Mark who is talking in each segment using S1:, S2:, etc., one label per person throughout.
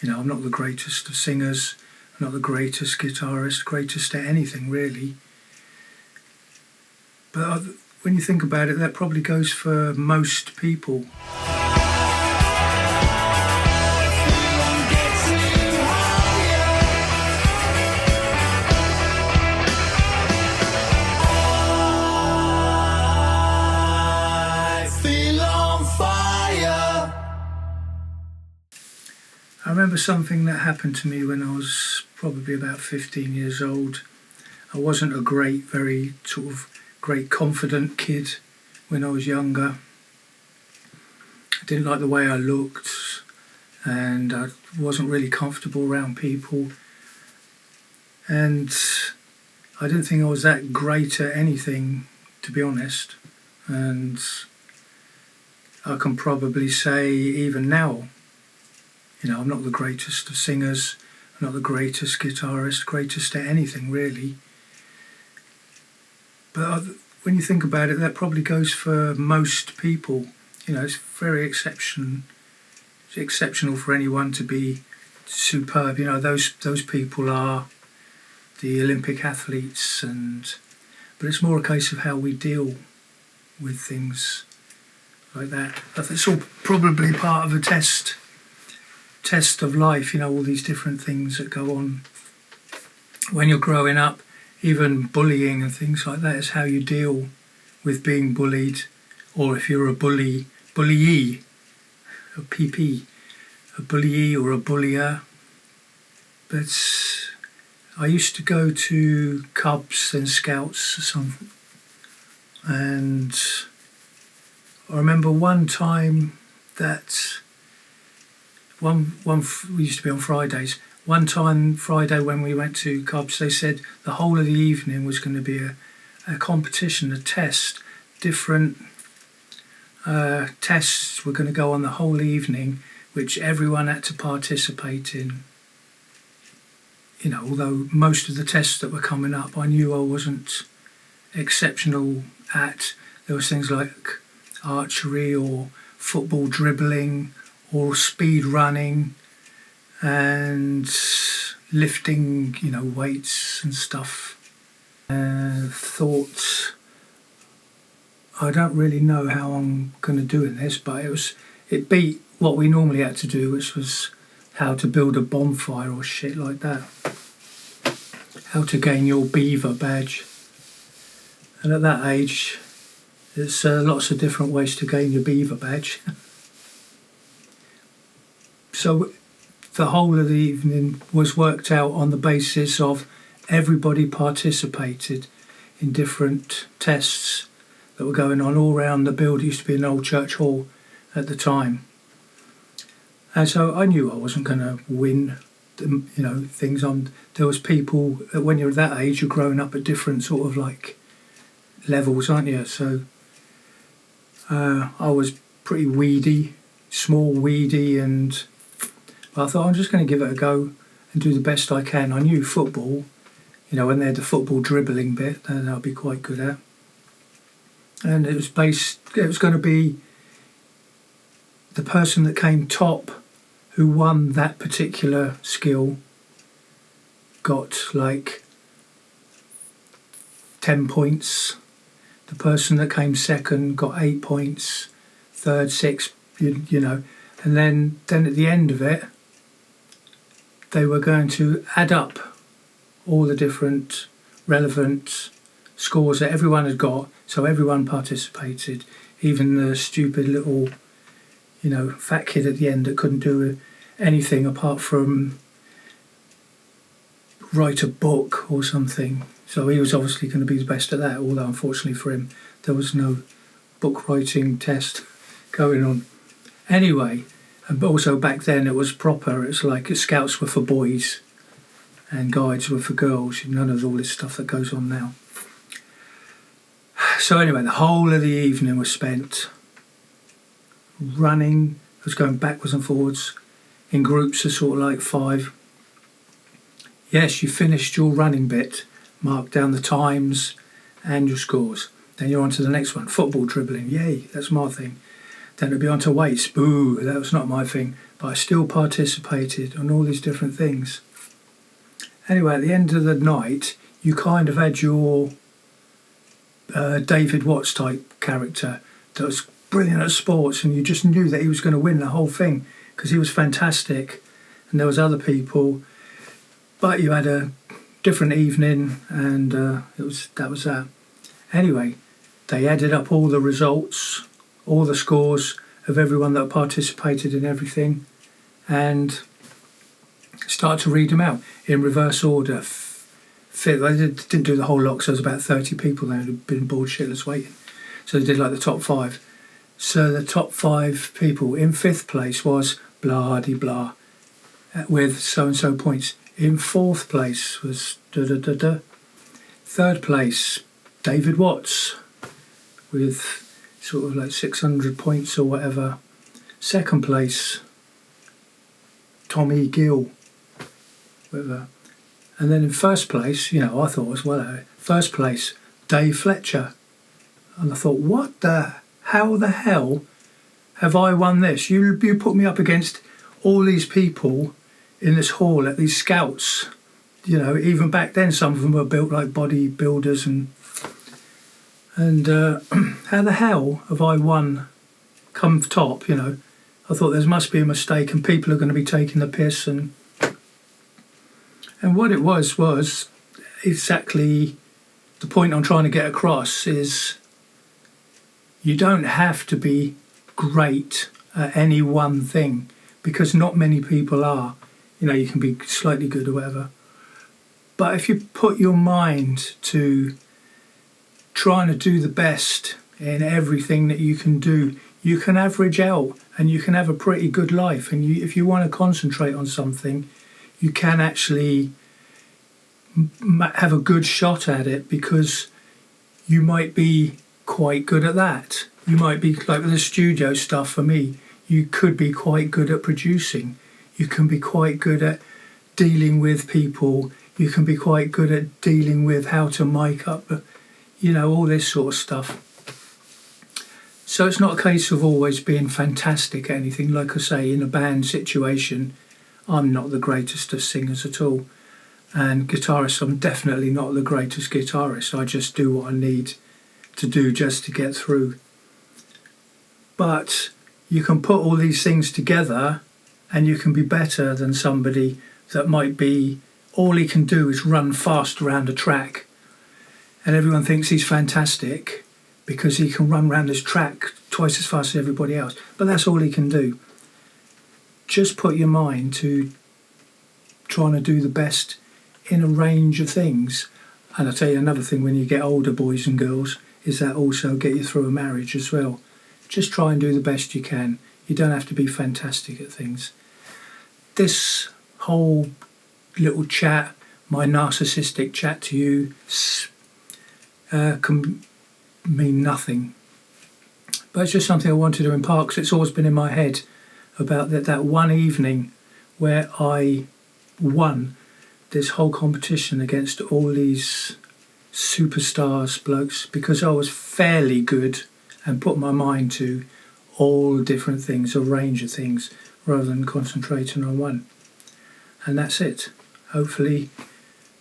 S1: You know, I'm not the greatest of singers, I'm not the greatest guitarist, greatest at anything really. But when you think about it, that probably goes for most people. I remember something that happened to me when I was probably about 15 years old. I wasn't a very sort of great confident kid when I was younger. I didn't like the way I looked, and I wasn't really comfortable around people, and I didn't think I was that great at anything, to be honest. And I can probably say even now, you know, I'm not the greatest of singers, I'm not the greatest guitarist, greatest at anything really. But when you think about it, that probably goes for most people. You know, it's very exceptional for anyone to be superb. You know, those people are the Olympic athletes, but it's more a case of how we deal with things like that. I think it's all probably part of a test of life, you know, all these different things that go on when you're growing up. Even bullying and things like that is how you deal with being bullied, or if you're a bullyee, a PP, a bullyee or a bullier. But I used to go to Cubs and Scouts or something, and I remember one time that we used to be on Fridays. One time Friday when we went to Cubs, they said the whole of the evening was going to be a competition, a test. Different tests were going to go on the whole evening, which everyone had to participate in. You know, although most of the tests that were coming up I knew I wasn't exceptional at. There was things like archery or football dribbling or speed running and lifting, you know, weights and stuff. Thought, I don't really know how I'm going to do in this, but it beat what we normally had to do, which was how to build a bonfire or shit like that. How to gain your beaver badge. And at that age, there's lots of different ways to gain your beaver badge. So the whole of the evening was worked out on the basis of everybody participated in different tests that were going on all around the building. It used to be an old church hall at the time. And so I knew I wasn't going to win, you know, things on. There was people, when you're that age, you're growing up at different sort of like levels, aren't you? So I was pretty weedy, small, weedy, and I thought I'm just going to give it a go and do the best I can. I knew football, you know, when they had the football dribbling bit, that I'd be quite good at. And it was going to be the person that came top, who won that particular skill, got like 10 points. The person that came second got 8 points, third 6, you know. And then at the end of it, they were going to add up all the different relevant scores that everyone had got, so everyone participated, even the stupid little, you know, fat kid at the end that couldn't do anything apart from write a book or something. So he was obviously going to be the best at that, although unfortunately for him there was no book writing test going on. Anyway, and also back then it was proper. It's like Scouts were for boys and Guides were for girls. None of all this stuff that goes on now. So anyway, the whole of the evening was spent running. I was going backwards and forwards in groups of sort of like 5. Yes, you finished your running bit, mark down the times and your scores. Then you're on to the next one, football dribbling. Yay, that's my thing. Then it'd be on to weights. Boo, that was not my thing. But I still participated on all these different things. Anyway, at the end of the night, you kind of had your David Watts type character that was brilliant at sports, and you just knew that he was going to win the whole thing because he was fantastic. And there was other people, but you had a different evening, and that was that. Anyway, they added up all the results, all the scores of everyone that participated in everything, and started to read them out in reverse order. I didn't do the whole lot, because there was about 30 people there who'd been bored shitless waiting. So they did like the top 5. So the top 5 people in 5th place was blah-de-blah with so-and-so points. In 4th place was da-da-da-da. 3rd place, David Watts with sort of like 600 points or whatever. 2nd place, Tommy Gill, whatever. And then in 1st place, I thought was well, 1st place, Dave Fletcher. And I thought, how the hell have I won this? You put me up against all these people in this hall at these scouts. Even back then, some of them were built like bodybuilders, and how the hell have I won, come top? I thought there must be a mistake, and people are going to be taking the piss, and what it was exactly the point I'm trying to get across is you don't have to be great at any one thing, because not many people are. You can be slightly good or whatever. But if you put your mind to trying to do the best in everything that you can do, you can average out and you can have a pretty good life. And if you want to concentrate on something, you can actually have a good shot at it, because you might be quite good at that. You might be, like with the studio stuff for me, you could be quite good at producing. You can be quite good at dealing with people. You can be quite good at dealing with how to mic up, all this sort of stuff. So it's not a case of always being fantastic at anything. Like I say, in a band situation, I'm not the greatest of singers at all. And guitarist, I'm definitely not the greatest guitarist. I just do what I need to do just to get through. But you can put all these things together and you can be better than somebody that might be, all he can do is run fast around a track. And everyone thinks he's fantastic because he can run around this track twice as fast as everybody else. But that's all he can do. Just put your mind to trying to do the best in a range of things. And I'll tell you another thing, when you get older, boys and girls, is that also get you through a marriage as well. Just try and do the best you can. You don't have to be fantastic at things. This whole little chat, my narcissistic chat to you, can mean nothing. But it's just something I wanted to impart, because it's always been in my head about that one evening where I won this whole competition against all these superstars blokes, because I was fairly good and put my mind to all different things, a range of things, rather than concentrating on one. And that's it. Hopefully,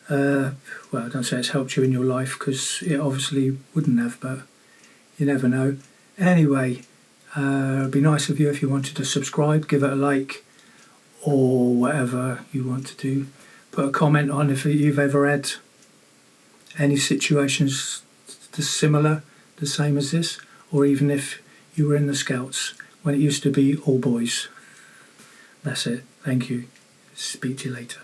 S1: well, I don't say it's helped you in your life, because it obviously wouldn't have, but you never know. Anyway, it'd be nice of you if you wanted to subscribe, give it a like, or whatever you want to do. Put a comment on if you've ever had any situations similar, the same as this, or even if you were in the Scouts when it used to be all boys. That's it. Thank you. Speak to you later.